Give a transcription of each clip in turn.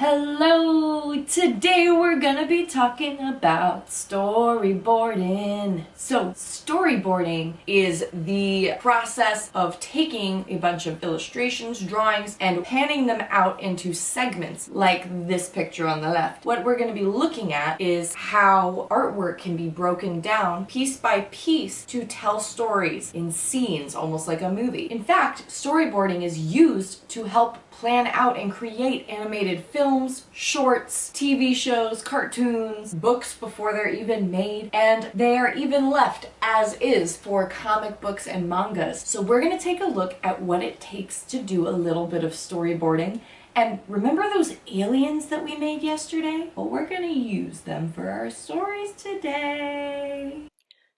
Hello! Today we're gonna be talking about storyboarding. So, storyboarding is the process of taking a bunch of illustrations, drawings, and panning them out into segments, like this picture on the left. What we're gonna be looking at is how artwork can be broken down piece by piece to tell stories in scenes, almost like a movie. In fact, storyboarding is used to help plan out and create animated films, shorts, TV shows, cartoons, books before they're even made, and they are even left as is for comic books and mangas. So we're going to take a look at what it takes to do a little bit of storyboarding. And remember those aliens that we made yesterday? Well, we're going to use them for our stories today.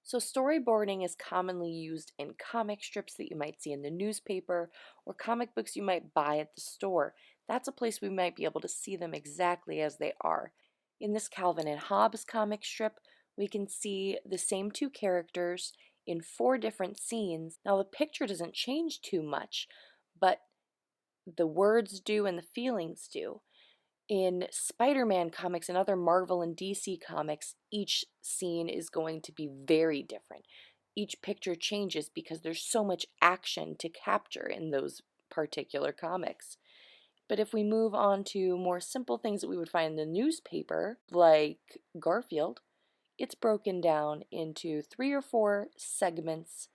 So storyboarding is commonly used in comic strips that you might see in the newspaper or comic books you might buy at the store. That's a place we might be able to see them exactly as they are. In this Calvin and Hobbes comic strip, we can see the same two characters in 4 different scenes. Now the picture doesn't change too much, but the words do and the feelings do. In Spider-Man comics and other Marvel and DC comics, each scene is going to be very different. Each picture changes because there's so much action to capture in those particular comics. But if we move on to more simple things that we would find in the newspaper, like Garfield, it's broken down into 3 or 4 segments,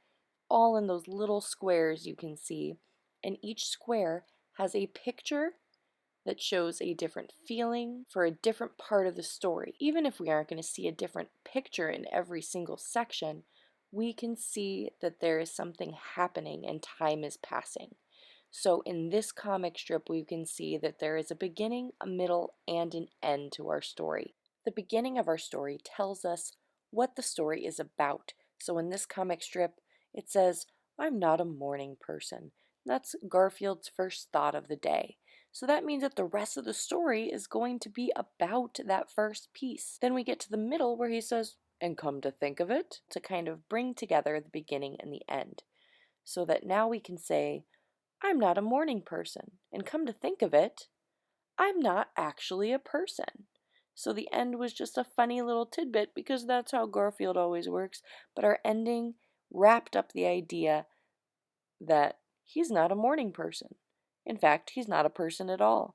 all in those little squares you can see, and each square has a picture that shows a different feeling for a different part of the story. Even if we aren't going to see a different picture in every single section, we can see that there is something happening and time is passing. So in this comic strip, we can see that there is a beginning, a middle, and an end to our story. The beginning of our story tells us what the story is about. So in this comic strip, it says, "I'm not a morning person." That's Garfield's first thought of the day. So that means that the rest of the story is going to be about that first piece. Then we get to the middle where he says, "And come to think of it," to kind of bring together the beginning and the end. So that now we can say, "I'm not a morning person. And come to think of it, I'm not actually a person." So the end was just a funny little tidbit because that's how Garfield always works. But our ending wrapped up the idea that he's not a morning person. In fact, he's not a person at all.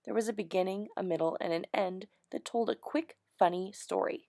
There was a beginning, a middle, and an end that told a quick, funny story.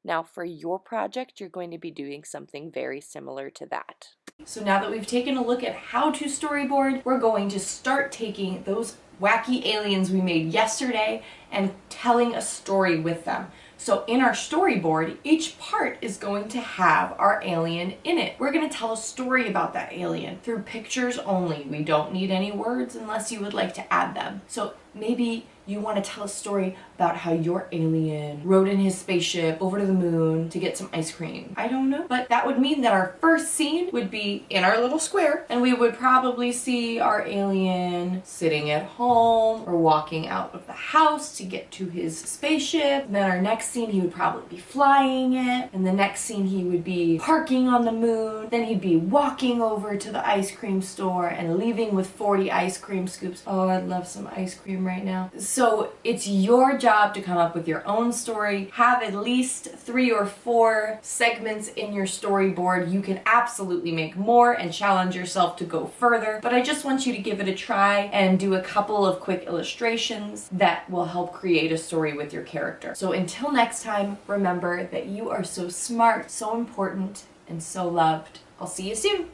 Now, for your project, you're going to be doing something very similar to that. So now that we've taken a look at how to storyboard, we're going to start taking those wacky aliens we made yesterday and telling a story with them. So in our storyboard, each part is going to have our alien in it. We're going to tell a story about that alien through pictures only. We don't need any words unless you would like to add them. So maybe you want to tell a story about how your alien rode in his spaceship over to the moon to get some ice cream. I don't know. But that would mean that our first scene would be in our little square, and we would probably see our alien sitting at home or walking out of the house to get to his spaceship. And then our next scene, he would probably be flying it. And the next scene, he would be parking on the moon. Then he'd be walking over to the ice cream store and leaving with 40 ice cream scoops. Oh, I'd love some ice cream right now. So it's your job to come up with your own story. Have at least 3 or 4 segments in your storyboard. You can absolutely make more and challenge yourself to go further, but I just want you to give it a try and do a couple of quick illustrations that will help create a story with your character. So until next time, remember that you are so smart, so important, and so loved. I'll see you soon.